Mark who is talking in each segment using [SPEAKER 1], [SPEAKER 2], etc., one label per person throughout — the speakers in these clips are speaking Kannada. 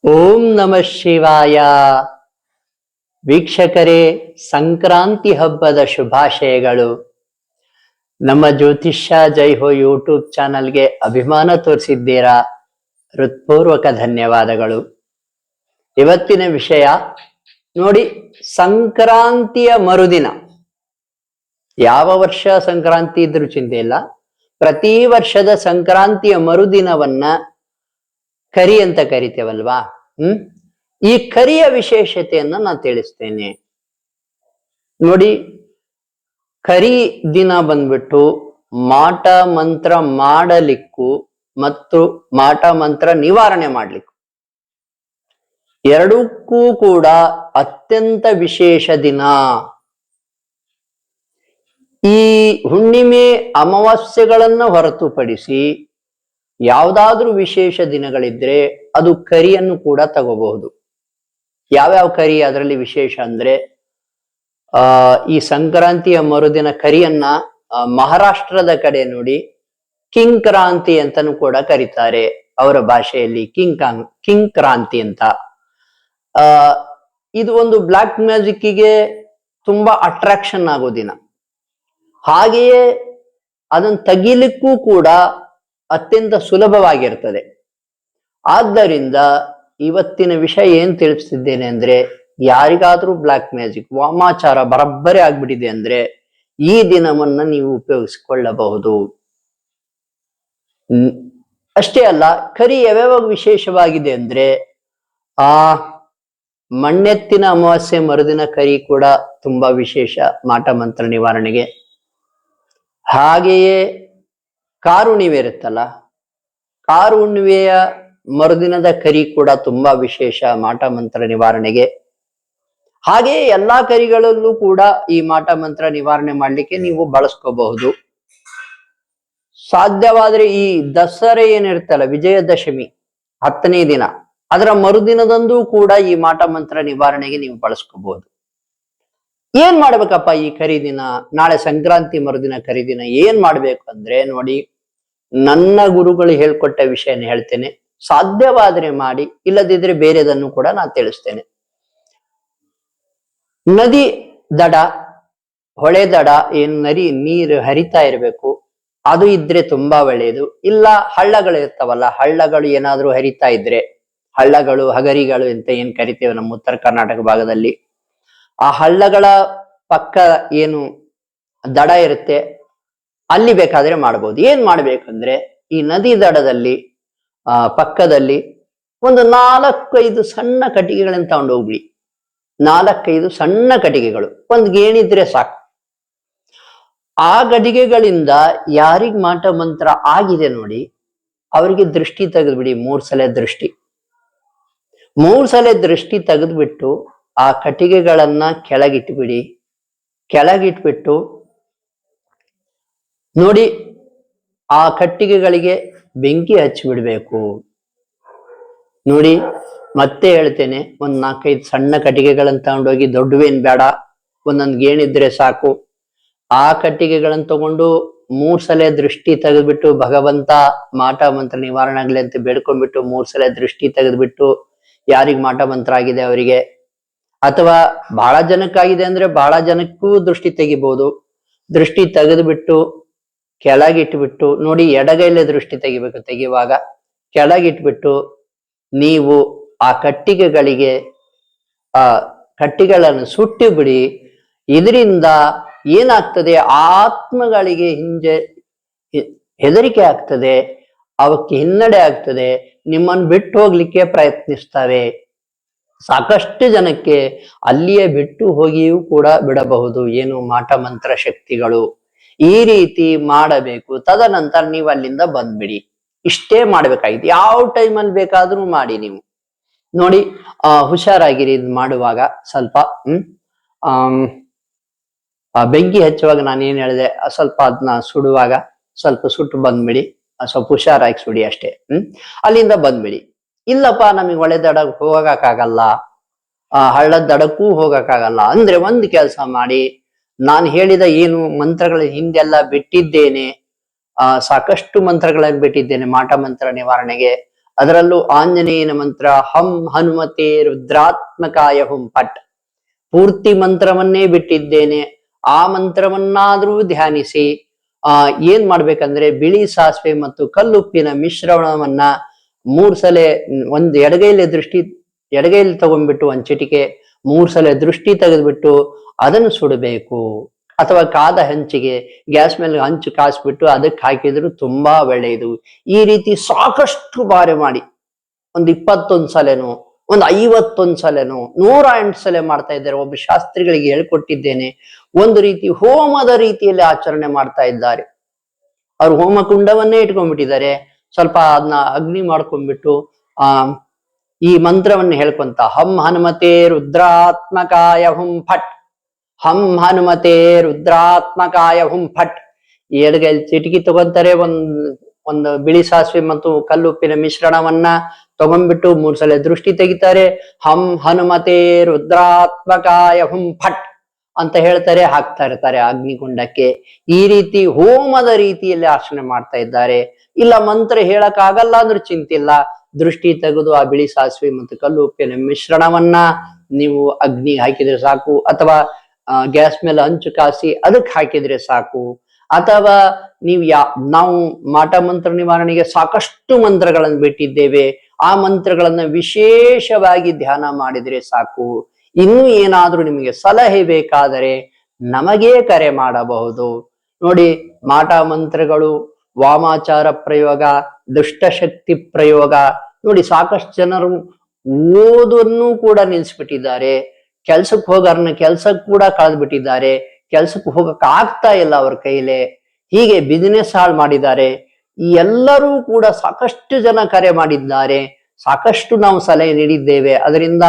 [SPEAKER 1] ಓಂ ನಮಃ ಶಿವಾಯ. ವೀಕ್ಷಕರೇ, ಸಂಕ್ರಾಂತಿ ಹಬ್ಬದ ಶುಭಾಶಯಗಳು. ನಮ್ಮ ಜ್ಯೋತಿಷ್ಯ ಜೈ ಹೋ ಯೂಟ್ಯೂಬ್ ಚಾನಲ್ಗೆ ಅಭಿಮಾನ ತೋರಿಸಿದ್ದೀರಾ, ಹೃತ್ಪೂರ್ವಕ ಧನ್ಯವಾದಗಳು. ಇವತ್ತಿನ ವಿಷಯ ನೋಡಿ, ಸಂಕ್ರಾಂತಿಯ ಮರುದಿನ. ಯಾವ ವರ್ಷ ಸಂಕ್ರಾಂತಿ ಇದ್ರೂ ಚಿಂತೆ ಇಲ್ಲ, ಪ್ರತಿ ವರ್ಷದ ಸಂಕ್ರಾಂತಿಯ ಮರುದಿನವನ್ನ ಕರಿ ಅಂತ ಕರಿತೇವಲ್ವಾ. ಈ ಕರಿಯ ವಿಶೇಷತೆಯನ್ನ ನಾನು ತಿಳಿಸ್ತೇನೆ. ನೋಡಿ, ಕರಿ ದಿನ ಬಂದ್ಬಿಟ್ಟು ಮಾಟ ಮಂತ್ರ ಮಾಡಲಿಕ್ಕೂ ಮತ್ತು ಮಾಟ ಮಂತ್ರ ನಿವಾರಣೆ ಮಾಡ್ಲಿಕ್ಕೂ ಎರಡಕ್ಕೂ ಕೂಡ ಅತ್ಯಂತ ವಿಶೇಷ ದಿನ. ಈ ಹುಣ್ಣಿಮೆ ಅಮಾವಾಸ್ಯೆಗಳನ್ನ ಹೊರತುಪಡಿಸಿ ಯಾವ್ದಾದ್ರೂ ವಿಶೇಷ ದಿನಗಳಿದ್ರೆ ಅದು ಕರಿಯನ್ನು ಕೂಡ ತಗೋಬಹುದು. ಯಾವ್ಯಾವ ಕರಿ ಅದರಲ್ಲಿ ವಿಶೇಷ ಅಂದ್ರೆ, ಈ ಸಂಕ್ರಾಂತಿಯ ಮರುದಿನ ಕರಿಯನ್ನ ಮಹಾರಾಷ್ಟ್ರದ ಕಡೆ ನೋಡಿ ಕಿಂಕ್ರಾಂತಿ ಅಂತಾನು ಕೂಡ ಕರೀತಾರೆ. ಅವರ ಭಾಷೆಯಲ್ಲಿ ಕಿಂಕ್ರಾಂತಿ ಅಂತ. ಇದು ಒಂದು ಬ್ಲಾಕ್ ಮ್ಯಾಜಿಕ್ಕಿಗೆ ತುಂಬಾ ಅಟ್ರಾಕ್ಷನ್ ಆಗೋ ದಿನ. ಹಾಗೆಯೇ ಅದನ್ನು ತೆಗಿಲಿಕ್ಕೂ ಕೂಡ ಅತ್ಯಂತ ಸುಲಭವಾಗಿರ್ತದೆ. ಆದ್ದರಿಂದ ಇವತ್ತಿನ ವಿಷಯ ಏನ್ ತಿಳಿಸ್ತಿದ್ದೇನೆ ಅಂದ್ರೆ, ಯಾರಿಗಾದ್ರೂ ಬ್ಲಾಕ್ ಮ್ಯಾಜಿಕ್ ವಾಮಾಚಾರ ಬರಬ್ಬರಿ ಆಗ್ಬಿಟ್ಟಿದೆ ಅಂದ್ರೆ ಈ ದಿನವನ್ನ ನೀವು ಉಪಯೋಗಿಸಿಕೊಳ್ಳಬಹುದು. ಅಷ್ಟೇ ಅಲ್ಲ, ಕರಿ ಯಾವ್ಯಾವ ವಿಶೇಷವಾಗಿದೆ ಅಂದ್ರೆ, ಆ ಮಣ್ಣೆತ್ತಿನ ಅಮಾವಾಸ್ಯೆ ಮರುದಿನ ಕರಿ ಕೂಡ ತುಂಬಾ ವಿಶೇಷ ಮಾಟ ಮಂತ್ರ ನಿವಾರಣೆಗೆ. ಹಾಗೆಯೇ ಕಾರುಣಿವೆ ಇರುತ್ತಲ್ಲ, ಕಾರುಣಿವೆಯ ಮರುದಿನದ ಕರಿ ಕೂಡ ತುಂಬಾ ವಿಶೇಷ ಮಾಟ ಮಂತ್ರ ನಿವಾರಣೆಗೆ. ಹಾಗೆಯೇ ಎಲ್ಲಾ ಕರಿಗಳಲ್ಲೂ ಕೂಡ ಈ ಮಾಟ ಮಂತ್ರ ನಿವಾರಣೆ ಮಾಡ್ಲಿಕ್ಕೆ ನೀವು ಬಳಸ್ಕೋಬಹುದು. ಸಾಧ್ಯವಾದ್ರೆ ಈ ದಸರೆ ಏನಿರ್ತಲ್ಲ, ವಿಜಯದಶಮಿ 10ನೇ ದಿನ, ಅದರ ಮರುದಿನದಂದು ಕೂಡ ಈ ಮಾಟ ಮಂತ್ರ ನಿವಾರಣೆಗೆ ನೀವು ಬಳಸ್ಕೋಬಹುದು. ಏನ್ ಮಾಡ್ಬೇಕಪ್ಪ ಈ ಕರಿದಿನ, ನಾಳೆ ಸಂಕ್ರಾಂತಿ ಮರುದಿನ ಕರಿದಿನ ಏನ್ ಮಾಡ್ಬೇಕು ಅಂದ್ರೆ, ನೋಡಿ, ನನ್ನ ಗುರುಗಳು ಹೇಳ್ಕೊಟ್ಟ ವಿಷಯನ ಹೇಳ್ತೇನೆ. ಸಾಧ್ಯವಾದ್ರೆ ಮಾಡಿ, ಇಲ್ಲದಿದ್ರೆ ಬೇರೆದನ್ನು ಕೂಡ ನಾನು ತಿಳಿಸ್ತೇನೆ. ನದಿ ದಡ, ಹೊಳೆ ದಡ, ಏನ್ ನೀರು ಹರಿತಾ ಇರ್ಬೇಕು, ಅದು ಇದ್ರೆ ತುಂಬಾ ಒಳ್ಳೆಯದು. ಇಲ್ಲ ಹಳ್ಳಗಳು ಇರ್ತಾವಲ್ಲ, ಹಳ್ಳಗಳು ಏನಾದ್ರೂ ಹರಿತಾ ಇದ್ರೆ, ಹಳ್ಳಗಳು ಹಗರಿಗಳು ಅಂತ ಏನ್ ಕರಿತೇವೆ ನಮ್ಮ ಉತ್ತರ ಕರ್ನಾಟಕ ಭಾಗದಲ್ಲಿ, ಆ ಹಳ್ಳಗಳ ಪಕ್ಕ ಏನು ದಡ ಇರುತ್ತೆ ಅಲ್ಲಿ ಬೇಕಾದ್ರೆ ಮಾಡ್ಬೋದು. ಏನ್ ಮಾಡ್ಬೇಕಂದ್ರೆ, ಈ ನದಿ ದಡದಲ್ಲಿ ಪಕ್ಕದಲ್ಲಿ ಒಂದು 4-5 ಸಣ್ಣ ಕಟ್ಟಿಗೆಗಳನ್ನ ತಗೊಂಡು ಹೋಗ್ಬಿಡಿ. 4-5 ಸಣ್ಣ ಕಟ್ಟಿಗೆಗಳು, ಒಂದು ಗೇಣಿದ್ರೆ ಸಾಕು. ಆ ಗಡಿಗೆಗಳಿಂದ ಯಾರಿಗ್ ಮಾಟ ಮಂತ್ರ ಆಗಿದೆ ನೋಡಿ, ಅವರಿಗೆ ದೃಷ್ಟಿ ತೆಗೆದ್ಬಿಡಿ. 3 ಸಲ ದೃಷ್ಟಿ. 3 ಸಲ ದೃಷ್ಟಿ ತೆಗೆದ್ಬಿಟ್ಟು ಆ ಕಟ್ಟಿಗೆಗಳನ್ನ ಕೆಳಗಿಟ್ಬಿಡಿ. ಕೆಳಗಿಟ್ಬಿಟ್ಟು ನೋಡಿ, ಆ ಕಟ್ಟಿಗೆಗಳಿಗೆ ಬೆಂಕಿ ಹಚ್ಚಿಬಿಡ್ಬೇಕು. ನೋಡಿ, ಮತ್ತೆ ಹೇಳ್ತೇನೆ, ಒಂದ್ 4-5 ಸಣ್ಣ ಕಟ್ಟಿಗೆಗಳನ್ನ ತಗೊಂಡೋಗಿ, ದೊಡ್ಡವೇನ್ ಬೇಡ, ಒಂದೊಂದು ಗೇಣಿದ್ರೆ ಸಾಕು. ಆ ಕಟ್ಟಿಗೆಗಳನ್ನ ತಗೊಂಡು 3 ಸಲ ದೃಷ್ಟಿ ತೆಗೆದ್ಬಿಟ್ಟು, ಭಗವಂತ ಮಾಟ ಮಂತ್ರ ನಿವಾರಣೆ ಆಗ್ಲಿ ಅಂತ ಬೇಡ್ಕೊಂಡ್ಬಿಟ್ಟು 3 ಸಲ ದೃಷ್ಟಿ ತೆಗೆದ್ಬಿಟ್ಟು, ಯಾರಿಗ್ ಮಾಟ ಮಂತ್ರ ಆಗಿದೆ ಅವರಿಗೆ, ಅಥವಾ ಬಹಳ ಜನಕ್ಕಾಗಿದೆ ಅಂದ್ರೆ ಬಹಳ ಜನಕ್ಕೂ ದೃಷ್ಟಿ ತೆಗಿಬಹುದು. ದೃಷ್ಟಿ ತೆಗೆದ್ಬಿಟ್ಟು ಕೆಳಗಿಟ್ಬಿಟ್ಟು, ನೋಡಿ, ಎಡಗೈಲೆ ದೃಷ್ಟಿ ತೆಗಿಬೇಕು. ತೆಗೆಯುವಾಗ ಕೆಳಗಿಟ್ಬಿಟ್ಟು ನೀವು ಆ ಕಟ್ಟಿಗೆಗಳಿಗೆ ಆ ಕಟ್ಟಿಗೆಗಳನ್ನು ಸುಟ್ಟು ಬಿಡಿ. ಇದರಿಂದ ಏನಾಗ್ತದೆ, ಆತ್ಮಗಳಿಗೆ ಹೆದರಿಕೆ ಆಗ್ತದೆ, ಅವಕ್ಕೆ ಹಿನ್ನಡೆ ಆಗ್ತದೆ, ನಿಮ್ಮನ್ನು ಬಿಟ್ಟು ಹೋಗ್ಲಿಕ್ಕೆ ಪ್ರಯತ್ನಿಸ್ತವೆ. ಸಾಕಷ್ಟು ಜನಕ್ಕೆ ಅಲ್ಲಿಯೇ ಬಿಟ್ಟು ಹೋಗಿಯೂ ಕೂಡ ಬಿಡಬಹುದು, ಏನು ಮಾಟ ಮಂತ್ರ ಶಕ್ತಿಗಳು. ಈ ರೀತಿ ಮಾಡಬೇಕು. ತದನಂತರ ನೀವು ಅಲ್ಲಿಂದ ಬಂದ್ಬಿಡಿ. ಇಷ್ಟೇ ಮಾಡ್ಬೇಕಾಗಿತ್ತು. ಯಾವ ಟೈಮಲ್ಲಿ ಬೇಕಾದ್ರೂ ಮಾಡಿ ನೀವು. ನೋಡಿ, ಹುಷಾರಾಗಿರಿ. ಇದು ಮಾಡುವಾಗ ಸ್ವಲ್ಪ ಬೆಂಕಿ ಹಚ್ಚುವಾಗ ನಾನು ಏನ್ ಹೇಳಿದೆ, ಸ್ವಲ್ಪ ಅದನ್ನ ಸುಡುವಾಗ ಸ್ವಲ್ಪ ಸುಟ್ಟು ಬಂದ್ಬಿಡಿ. ಸ್ವಲ್ಪ ಹುಷಾರಾಗಿ ಸುಡಿ ಅಷ್ಟೇ. ಅಲ್ಲಿಂದ ಬಂದ್ಬಿಡಿ. ಇಲ್ಲಪ್ಪ, ನಮಗೆ ಹೊಳೆ ದಡಕ್ಕೆ ಹೋಗಕ್ಕಾಗಲ್ಲ, ಹಳ್ಳದ ದಡಕ್ಕೂ ಹೋಗಕ್ಕಾಗಲ್ಲ ಅಂದ್ರೆ ಒಂದು ಕೆಲಸ ಮಾಡಿ. ನಾನು ಹೇಳಿದ ಏನು ಮಂತ್ರಗಳ ಹಿಂದೆಲ್ಲ ಬಿಟ್ಟಿದ್ದೇನೆ, ಸಾಕಷ್ಟು ಮಂತ್ರಗಳನ್ನು ಬಿಟ್ಟಿದ್ದೇನೆ ಮಾಟ ಮಂತ್ರ ನಿವಾರಣೆಗೆ. ಅದರಲ್ಲೂ ಆಂಜನೇಯನ ಮಂತ್ರ ಹಂ ಹನುಮತೆ ರುದ್ರಾತ್ಮಕಾಯ ಹುಂ ಫಟ್. ಪೂರ್ತಿ ಮಂತ್ರವನ್ನೇ ಬಿಟ್ಟಿದ್ದೇನೆ, ಆ ಮಂತ್ರವನ್ನಾದ್ರೂ ಧ್ಯಾನಿಸಿ. ಏನ್ ಮಾಡ್ಬೇಕಂದ್ರೆ ಬಿಳಿ ಸಾಸಿವೆ ಮತ್ತು ಕಲ್ಲುಪ್ಪಿನ ಮಿಶ್ರಣವನ್ನ 3 ಸಲ, ಒಂದು ಎಡಗೈಲಿ ತಗೊಂಡ್ಬಿಟ್ಟು ಒಂದ್ ಚಿಟಿಕೆ 3 ಸಲ ದೃಷ್ಟಿ ತೆಗೆದ್ಬಿಟ್ಟು ಅದನ್ನು ಸುಡಬೇಕು. ಅಥವಾ ಕಾದ ಹಂಚಿಗೆ ಗ್ಯಾಸ್ ಮೇಲೆ ಹಂಚು ಕಾಸ್ಬಿಟ್ಟು ಅದಕ್ಕೆ ಹಾಕಿದ್ರು ತುಂಬಾ ಒಳ್ಳೆಯದು. ಈ ರೀತಿ ಸಾಕಷ್ಟು ಬಾರಿ ಮಾಡಿ, ಒಂದು 21 ಸಲನೋ, ಒಂದು 51 ಸಲನೋ, 108 ಸಲ ಮಾಡ್ತಾ ಇದ್ದಾರೆ. ಒಬ್ಬ ಶಾಸ್ತ್ರಿಗಳಿಗೆ ಹೇಳ್ಕೊಟ್ಟಿದ್ದೇನೆ, ಒಂದು ರೀತಿ ಹೋಮದ ರೀತಿಯಲ್ಲಿ ಆಚರಣೆ ಮಾಡ್ತಾ ಇದ್ದಾರೆ. ಅವ್ರು ಹೋಮ ಕುಂಡವನ್ನೇ ಇಟ್ಕೊಂಡ್ಬಿಟ್ಟಿದ್ದಾರೆ. ಸ್ವಲ್ಪ ಅದನ್ನ ಅಗ್ನಿ ಮಾಡ್ಕೊಂಡ್ಬಿಟ್ಟು ಈ ಮಂತ್ರವನ್ನು ಹೇಳ್ಕೊಂತ ಹಂ ಹನುಮತೆ ರುದ್ರಾತ್ಮಕಾಯ ಹುಂ ಫಟ್, ಹಂ ಹನುಮತೆ ರುದ್ರಾತ್ಮಕಾಯ ಹುಂ ಫಟ್. ಎಡಗೈಲಿ ಚಿಟಕಿ ತಗೊಂತಾರೆ, ಒಂದು ಬಿಳಿ ಸಾಸಿವೆ ಮತ್ತು ಕಲ್ಲುಪ್ಪಿನ ಮಿಶ್ರಣವನ್ನ ತಗೊಂಡ್ಬಿಟ್ಟು 3 ಸಲ ದೃಷ್ಟಿ ತೆಗಿತಾರೆ. ಹಂ ಹನುಮತೆ ರುದ್ರಾತ್ಮಕಾಯ ಹುಂ ಫಟ್ ಅಂತ ಹೇಳ್ತಾರೆ, ಹಾಕ್ತಾ ಇರ್ತಾರೆ ಅಗ್ನಿಗುಂಡಕ್ಕೆ. ಈ ರೀತಿ ಹೋಮದ ರೀತಿಯಲ್ಲಿ ಆಚರಣೆ ಮಾಡ್ತಾ ಇದ್ದಾರೆ. ಇಲ್ಲ ಮಂತ್ರ ಹೇಳಕ್ ಆಗಲ್ಲ ಅಂದ್ರೆ ಚಿಂತಿಲ್ಲ, ದೃಷ್ಟಿ ತೆಗೆದು ಆ ಬಿಳಿ ಸಾಸಿವೆ ಮತ್ತು ಕಲ್ಲು ಉಪ್ಪಿನ ಮಿಶ್ರಣವನ್ನ ನೀವು ಅಗ್ನಿಗೆ ಹಾಕಿದ್ರೆ ಸಾಕು, ಅಥವಾ ಗ್ಯಾಸ್ ಮೇಲೆ ಹಂಚು ಕಾಸಿ ಅದಕ್ಕೆ ಹಾಕಿದ್ರೆ ಸಾಕು. ಅಥವಾ ನಾವು ಮಾಟ ಮಂತ್ರ ನಿವಾರಣೆಗೆ ಸಾಕಷ್ಟು ಮಂತ್ರಗಳನ್ನು ಬಿಟ್ಟಿದ್ದೇವೆ, ಆ ಮಂತ್ರಗಳನ್ನ ವಿಶೇಷವಾಗಿ ಧ್ಯಾನ ಮಾಡಿದ್ರೆ ಸಾಕು. ಇನ್ನೂ ಏನಾದ್ರೂ ನಿಮಗೆ ಸಲಹೆ ಬೇಕಾದರೆ ನಮಗೇ ಕರೆ ಮಾಡಬಹುದು. ನೋಡಿ, ಮಾಟ ಮಂತ್ರಗಳು, ವಾಮಾಚಾರ ಪ್ರಯೋಗ, ದುಷ್ಟಶಕ್ತಿ ಪ್ರಯೋಗ, ನೋಡಿ ಸಾಕಷ್ಟು ಜನರು ಓದನ್ನು ಕೂಡ ನಿಲ್ಸ್ಬಿಟ್ಟಿದ್ದಾರೆ. ಕೆಲ್ಸಕ್ಕೆ ಹೋಗೋರ್ನ ಕೆಲ್ಸಕ್ಕೆ ಕೂಡ ಕಳೆದ್ಬಿಟ್ಟಿದ್ದಾರೆ. ಕೆಲ್ಸಕ್ಕೆ ಹೋಗಕ್ ಆಗ್ತಾ ಇಲ್ಲ ಅವ್ರ ಕೈಲೇ. ಹೀಗೆ ಬಿಸಿನೆಸ್ ಹಾಳು ಮಾಡಿದ್ದಾರೆ. ಈ ಎಲ್ಲರೂ ಕೂಡ ಸಾಕಷ್ಟು ಜನ ಕರೆ ಮಾಡಿದ್ದಾರೆ, ಸಾಕಷ್ಟು ನಾವು ಸಲಹೆ ನೀಡಿದ್ದೇವೆ. ಅದರಿಂದ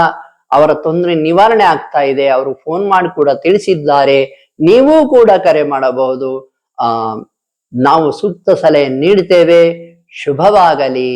[SPEAKER 1] ಅವರ ತೊಂದರೆ ನಿವಾರಣೆ ಆಗ್ತಾ ಇದೆ. ಅವರು ಫೋನ್ ಮಾಡಿ ಕೂಡ ತಿಳಿಸಿದ್ದಾರೆ. ನೀವು ಕೂಡ ಕರೆ ಮಾಡಬಹುದು. ನಾವು ಸೂಕ್ತ ಸಲಹೆ ನೀಡ್ತೇವೆ. ಶುಭವಾಗಲಿ.